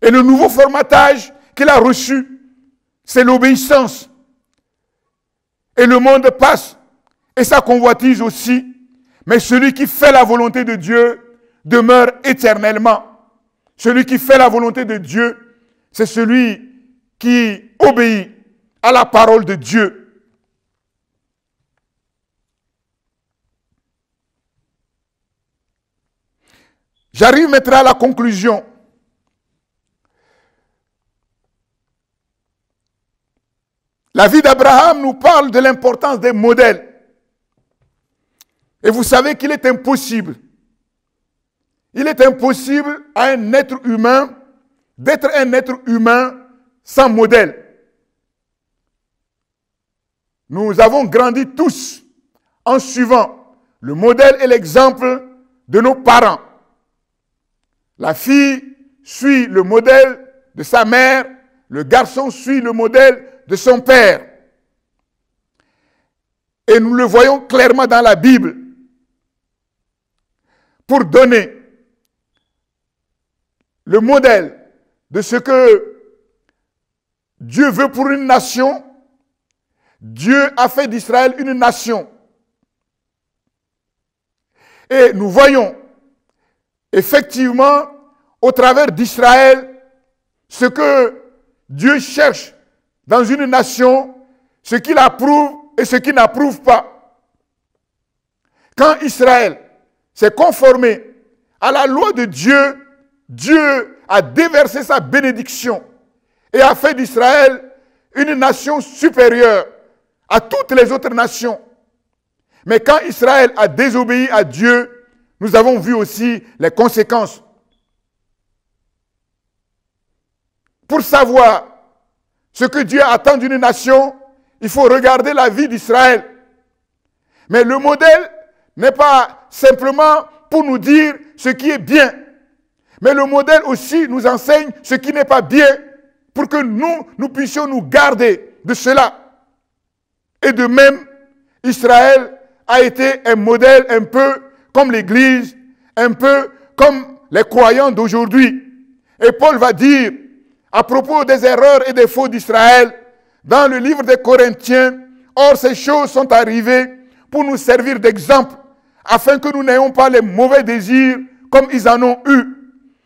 S1: Et le nouveau formatage qu'il a reçu, c'est l'obéissance. Et le monde passe, et sa convoitise aussi. Mais celui qui fait la volonté de Dieu demeure éternellement. Celui qui fait la volonté de Dieu, c'est celui qui obéit à la parole de Dieu. J'arrive maintenant à la conclusion. La vie d'Abraham nous parle de l'importance des modèles. Et vous savez qu'il est impossible. Il est impossible à un être humain d'être un être humain sans modèle. Nous avons grandi tous en suivant le modèle et l'exemple de nos parents. La fille suit le modèle de sa mère, le garçon suit le modèle de son père. Et nous le voyons clairement dans la Bible. Pour donner le modèle de ce que Dieu veut pour une nation, Dieu a fait d'Israël une nation. Et nous voyons effectivement, au travers d'Israël, ce que Dieu cherche dans une nation, ce qu'il approuve et ce qu'il n'approuve pas. Quand Israël s'est conformé à la loi de Dieu, Dieu a déversé sa bénédiction et a fait d'Israël une nation supérieure à toutes les autres nations. Mais quand Israël a désobéi à Dieu, nous avons vu aussi les conséquences. Pour savoir ce que Dieu attend d'une nation, il faut regarder la vie d'Israël. Mais le modèle n'est pas simplement pour nous dire ce qui est bien, mais le modèle aussi nous enseigne ce qui n'est pas bien pour que nous puissions nous garder de cela. Et de même, Israël a été un modèle un peu comme l'Église, un peu comme les croyants d'aujourd'hui. Et Paul va dire, à propos des erreurs et des fautes d'Israël, dans le livre des Corinthiens, « Or ces choses sont arrivées pour nous servir d'exemple, afin que nous n'ayons pas les mauvais désirs comme ils en ont eu.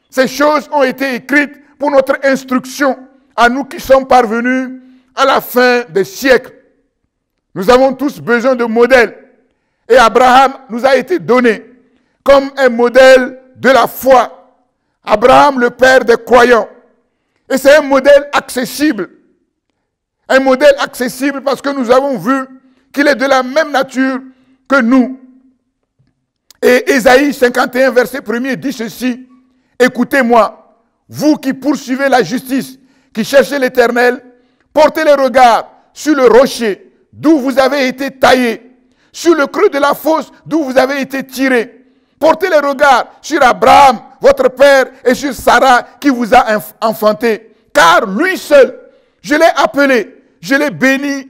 S1: Ces choses ont été écrites pour notre instruction, à nous qui sommes parvenus à la fin des siècles. » Nous avons tous besoin de modèles. Et Abraham nous a été donné comme un modèle de la foi. Abraham, le père des croyants. Et c'est un modèle accessible. Un modèle accessible parce que nous avons vu qu'il est de la même nature que nous. Et Ésaïe 51, verset 1er dit ceci. « Écoutez-moi, vous qui poursuivez la justice, qui cherchez l'Éternel, portez les regards sur le rocher d'où vous avez été taillé, sur le creux de la fosse d'où vous avez été tiré. Portez les regards sur Abraham, votre père, et sur Sarah qui vous a enfanté. Car lui seul, je l'ai appelé, je l'ai béni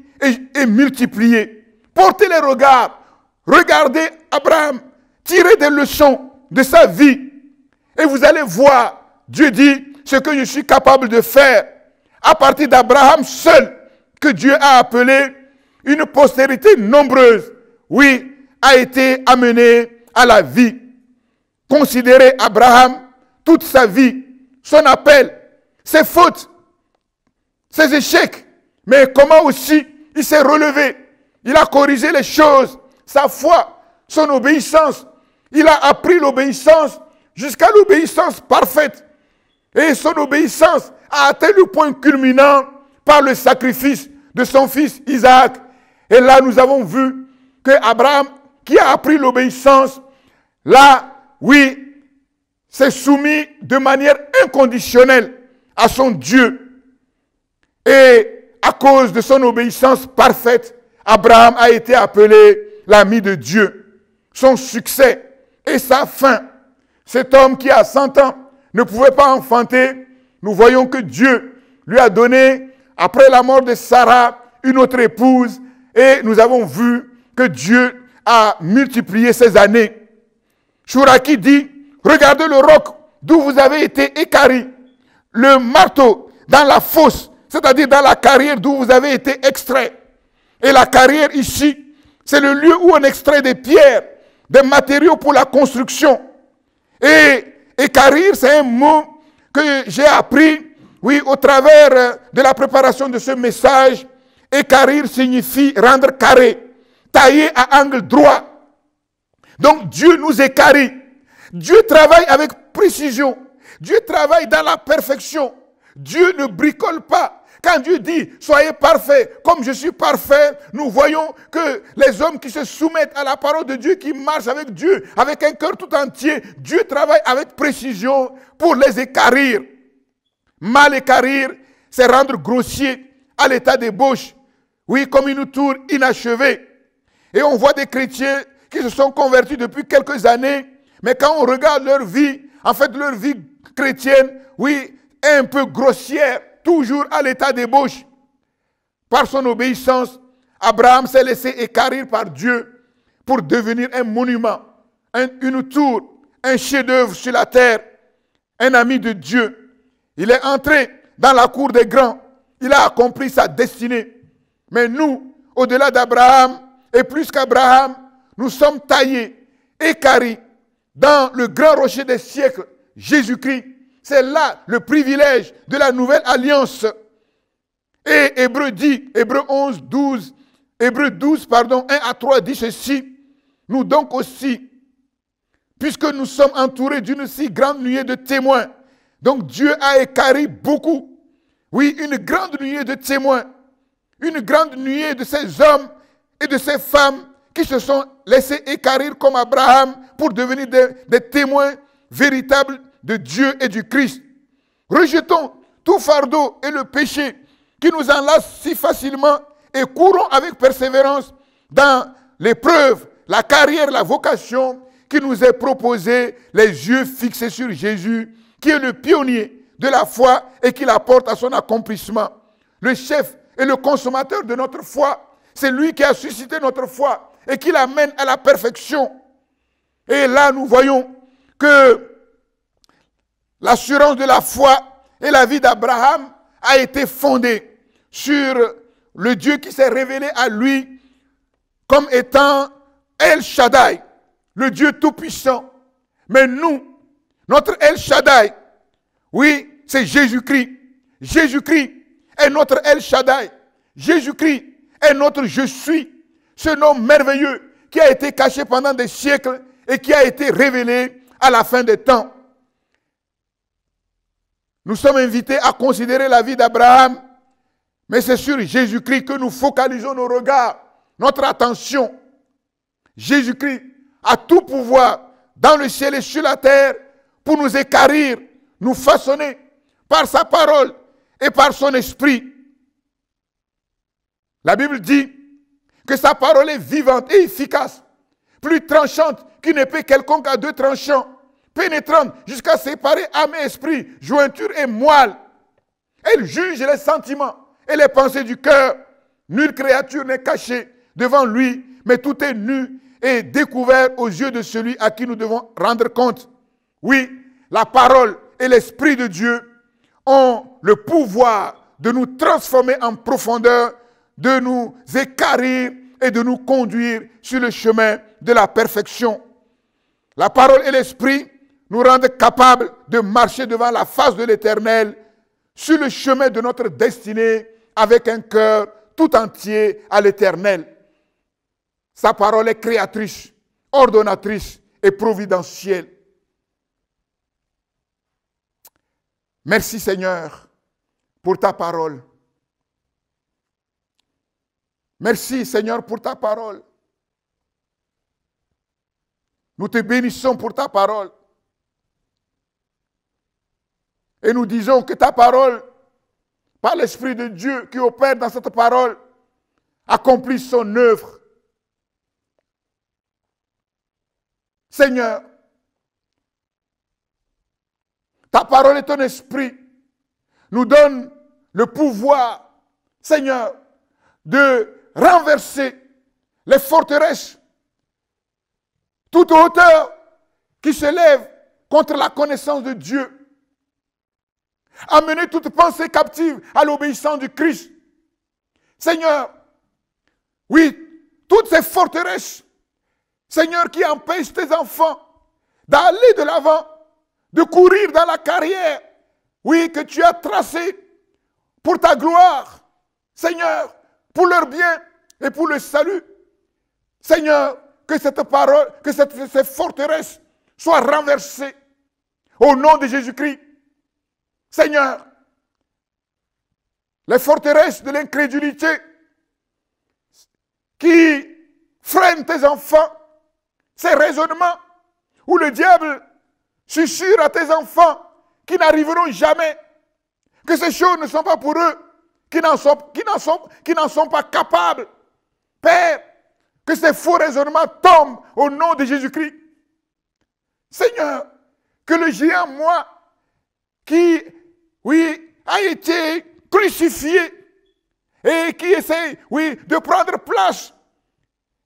S1: et multiplié. Portez les regards, regardez Abraham, tirez des leçons de sa vie. Et vous allez voir, Dieu dit, ce que je suis capable de faire. À partir d'Abraham seul, que Dieu a appelé, une postérité nombreuse, oui, a été amenée à la vie. Considérez Abraham, toute sa vie, son appel, ses fautes, ses échecs, mais comment aussi il s'est relevé. Il a corrigé les choses, sa foi, son obéissance. Il a appris l'obéissance jusqu'à l'obéissance parfaite. Et son obéissance a atteint le point culminant par le sacrifice de son fils Isaac. Et là, nous avons vu que Abraham, qui a appris l'obéissance, là, oui, s'est soumis de manière inconditionnelle à son Dieu. Et à cause de son obéissance parfaite, Abraham a été appelé l'ami de Dieu. Son succès et sa fin. Cet homme qui a 100 ans ne pouvait pas enfanter. Nous voyons que Dieu lui a donné, après la mort de Sarah, une autre épouse. Et nous avons vu que Dieu a multiplié ses années. Chouraki dit, regardez le roc d'où vous avez été équarri, le marteau dans la fosse, c'est-à-dire dans la carrière d'où vous avez été extrait. Et la carrière ici, c'est le lieu où on extrait des pierres, des matériaux pour la construction. Et équarrir, c'est un mot que j'ai appris, oui, au travers de la préparation de ce message. Équarrir signifie rendre carré, tailler à angle droit. Donc Dieu nous équarrit. Dieu travaille avec précision. Dieu travaille dans la perfection. Dieu ne bricole pas. Quand Dieu dit, soyez parfaits, comme je suis parfait, nous voyons que les hommes qui se soumettent à la parole de Dieu, qui marchent avec Dieu, avec un cœur tout entier, Dieu travaille avec précision pour les équarrir. Mal équarrir, c'est rendre grossier à l'état d'ébauche. Oui, comme une tour inachevée. Et on voit des chrétiens qui se sont convertis depuis quelques années, mais quand on regarde leur vie, en fait leur vie chrétienne, oui, est un peu grossière, toujours à l'état d'ébauche. Par son obéissance, Abraham s'est laissé équarrir par Dieu pour devenir un monument, une tour, un chef-d'œuvre sur la terre, un ami de Dieu. Il est entré dans la cour des grands, il a accompli sa destinée. Mais nous, au-delà d'Abraham, et plus qu'Abraham, nous sommes taillés, équarris, dans le grand rocher des siècles, Jésus-Christ. C'est là le privilège de la nouvelle alliance. Et Hébreu 12, 1 à 3 dit ceci. Nous donc aussi, puisque nous sommes entourés d'une si grande nuée de témoins, donc Dieu a équarri beaucoup. Oui, une grande nuée de témoins. une grande nuée de ces hommes et de ces femmes qui se sont laissés équarrir comme Abraham pour devenir des témoins véritables de Dieu et du Christ. Rejetons tout fardeau et le péché qui nous enlace si facilement et courons avec persévérance dans l'épreuve, la carrière, la vocation qui nous est proposée, les yeux fixés sur Jésus, qui est le pionnier de la foi et qui la porte à son accomplissement. Le chef et le consommateur de notre foi, c'est lui qui a suscité notre foi et qui l'amène à la perfection. Et là, nous voyons que l'assurance de la foi et la vie d'Abraham a été fondée sur le Dieu qui s'est révélé à lui comme étant El Shaddai, le Dieu Tout-Puissant. Mais nous, notre El Shaddai, oui, c'est Jésus-Christ. Jésus-Christ est notre El Shaddai. Jésus-Christ est notre Je suis. Ce nom merveilleux qui a été caché pendant des siècles et qui a été révélé à la fin des temps. Nous sommes invités à considérer la vie d'Abraham, mais c'est sur Jésus-Christ que nous focalisons nos regards, notre attention. Jésus-Christ a tout pouvoir dans le ciel et sur la terre pour nous équarrir, nous façonner par sa parole et par son esprit. La Bible dit que sa parole est vivante et efficace, plus tranchante qu'une épée quelconque à deux tranchants, pénétrante jusqu'à séparer âme et esprit, jointure et moelle. Elle juge les sentiments et les pensées du cœur. Nulle créature n'est cachée devant lui, mais tout est nu et découvert aux yeux de celui à qui nous devons rendre compte. Oui, la parole et l'Esprit de Dieu ont le pouvoir de nous transformer en profondeur, de nous équarrir et de nous conduire sur le chemin de la perfection. La parole et l'Esprit nous rendent capables de marcher devant la face de l'Éternel sur le chemin de notre destinée avec un cœur tout entier à l'Éternel. Sa parole est créatrice, ordonnatrice et providentielle. Merci Seigneur pour ta parole. Merci Seigneur pour ta parole. Nous te bénissons pour ta parole. Et nous disons que ta parole, par l'Esprit de Dieu qui opère dans cette parole, accomplit son œuvre. Seigneur, ta parole et ton esprit nous donnent le pouvoir, Seigneur, de renverser les forteresses, toute hauteur qui se lève contre la connaissance de Dieu. Amener toute pensée captive à l'obéissance du Christ. Seigneur, oui, toutes ces forteresses, Seigneur, qui empêchent tes enfants d'aller de l'avant, de courir dans la carrière, oui, que tu as tracée pour ta gloire, Seigneur, pour leur bien et pour le salut. Seigneur, que cette parole, que ces forteresses soient renversées au nom de Jésus-Christ. Seigneur, les forteresses de l'incrédulité qui freinent tes enfants, ces raisonnements où le diable susurre à tes enfants qui n'arriveront jamais, que ces choses ne sont pas pour eux, qui n'en sont pas capables. Père, que ces faux raisonnements tombent au nom de Jésus-Christ. Seigneur, que le géant, moi, qui, oui, a été crucifié et qui essaie, oui, de prendre place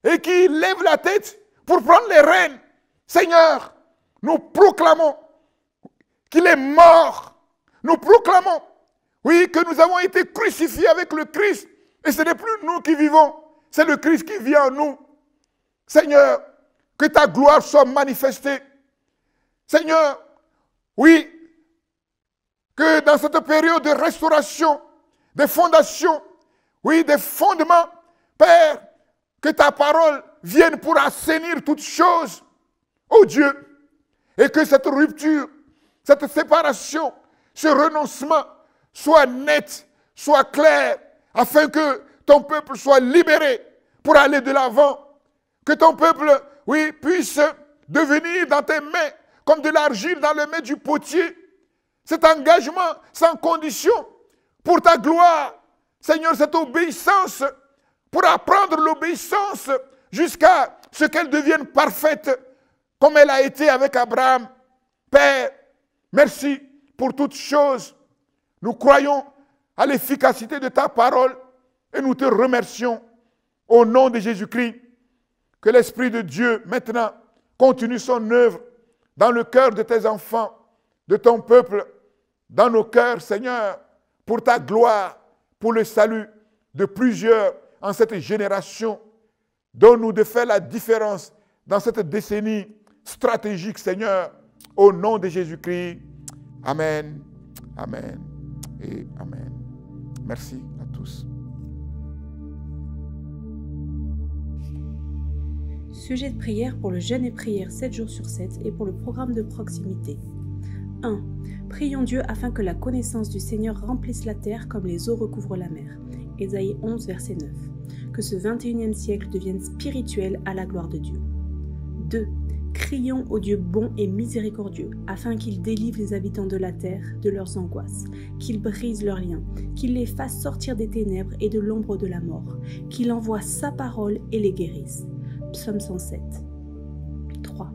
S1: et qui lève la tête pour prendre les rênes. Seigneur, nous proclamons qu'il est mort. Nous proclamons, oui, que nous avons été crucifiés avec le Christ et ce n'est plus nous qui vivons, c'est le Christ qui vit en nous. Seigneur, que ta gloire soit manifestée. Seigneur, oui, que dans cette période de restauration, des fondations, oui, des fondements, Père, que ta parole vienne pour assainir toutes choses, ô Dieu, et que cette rupture, cette séparation, ce renoncement soit net, soit clair, afin que ton peuple soit libéré pour aller de l'avant. Que ton peuple, oui, puisse devenir dans tes mains comme de l'argile dans les mains du potier. Cet engagement sans condition pour ta gloire. Seigneur, cette obéissance pour apprendre l'obéissance jusqu'à ce qu'elle devienne parfaite comme elle a été avec Abraham. Père, merci pour toutes choses. Nous croyons à l'efficacité de ta parole et nous te remercions au nom de Jésus-Christ. Que l'Esprit de Dieu maintenant continue son œuvre dans le cœur de tes enfants, de ton peuple, dans nos cœurs, Seigneur, pour ta gloire, pour le salut de plusieurs en cette génération. Donne-nous de faire la différence dans cette décennie stratégique, Seigneur, au nom de Jésus-Christ. Amen, amen et amen. Merci à tous.
S2: Sujet de prière pour le jeûne et prière 7 jours sur 7 et pour le programme de proximité. 1. Prions Dieu afin que la connaissance du Seigneur remplisse la terre comme les eaux recouvrent la mer. Ésaïe 11, verset 9. Que ce 21e siècle devienne spirituel à la gloire de Dieu. 2. Crions au Dieu bon et miséricordieux, afin qu'il délivre les habitants de la terre de leurs angoisses, qu'il brise leurs liens, qu'il les fasse sortir des ténèbres et de l'ombre de la mort, qu'il envoie sa parole et les guérisse. Psaume 107. 3.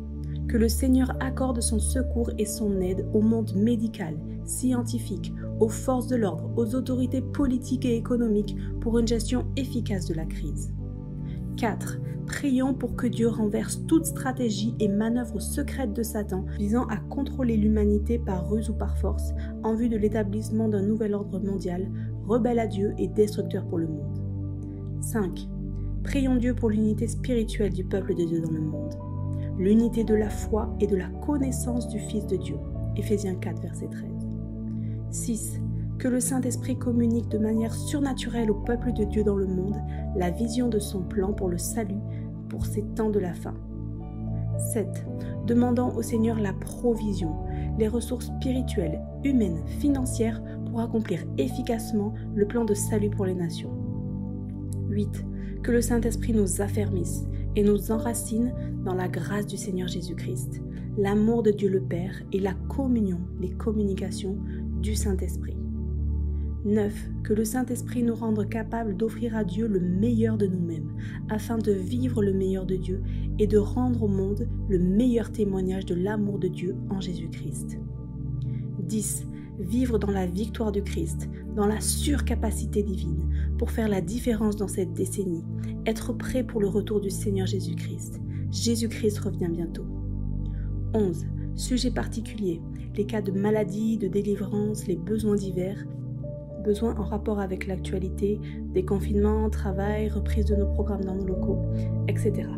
S2: Que le Seigneur accorde son secours et son aide au monde médical, scientifique, aux forces de l'ordre, aux autorités politiques et économiques pour une gestion efficace de la crise. 4. Prions pour que Dieu renverse toute stratégie et manœuvre secrète de Satan visant à contrôler l'humanité par ruse ou par force en vue de l'établissement d'un nouvel ordre mondial, rebelle à Dieu et destructeur pour le monde. 5. Prions Dieu pour l'unité spirituelle du peuple de Dieu dans le monde. L'unité de la foi et de la connaissance du Fils de Dieu. Éphésiens 4, verset 13. 6. Que le Saint-Esprit communique de manière surnaturelle au peuple de Dieu dans le monde la vision de son plan pour le salut pour ces temps de la fin. 7. Demandant au Seigneur la provision, les ressources spirituelles, humaines, financières pour accomplir efficacement le plan de salut pour les nations. 8. Que le Saint-Esprit nous affermisse et nous enracine dans la grâce du Seigneur Jésus-Christ, l'amour de Dieu le Père et la communion, les communications du Saint-Esprit. 9. Que le Saint-Esprit nous rende capables d'offrir à Dieu le meilleur de nous-mêmes, afin de vivre le meilleur de Dieu et de rendre au monde le meilleur témoignage de l'amour de Dieu en Jésus-Christ. 10. Vivre dans la victoire du Christ, dans la surcapacité divine, pour faire la différence dans cette décennie, être prêt pour le retour du Seigneur Jésus-Christ. Jésus-Christ revient bientôt. 11. Sujet particulier, les cas de maladie, de délivrance, les besoins divers, besoins en rapport avec l'actualité, des confinements, travail, reprise de nos programmes dans nos locaux, etc.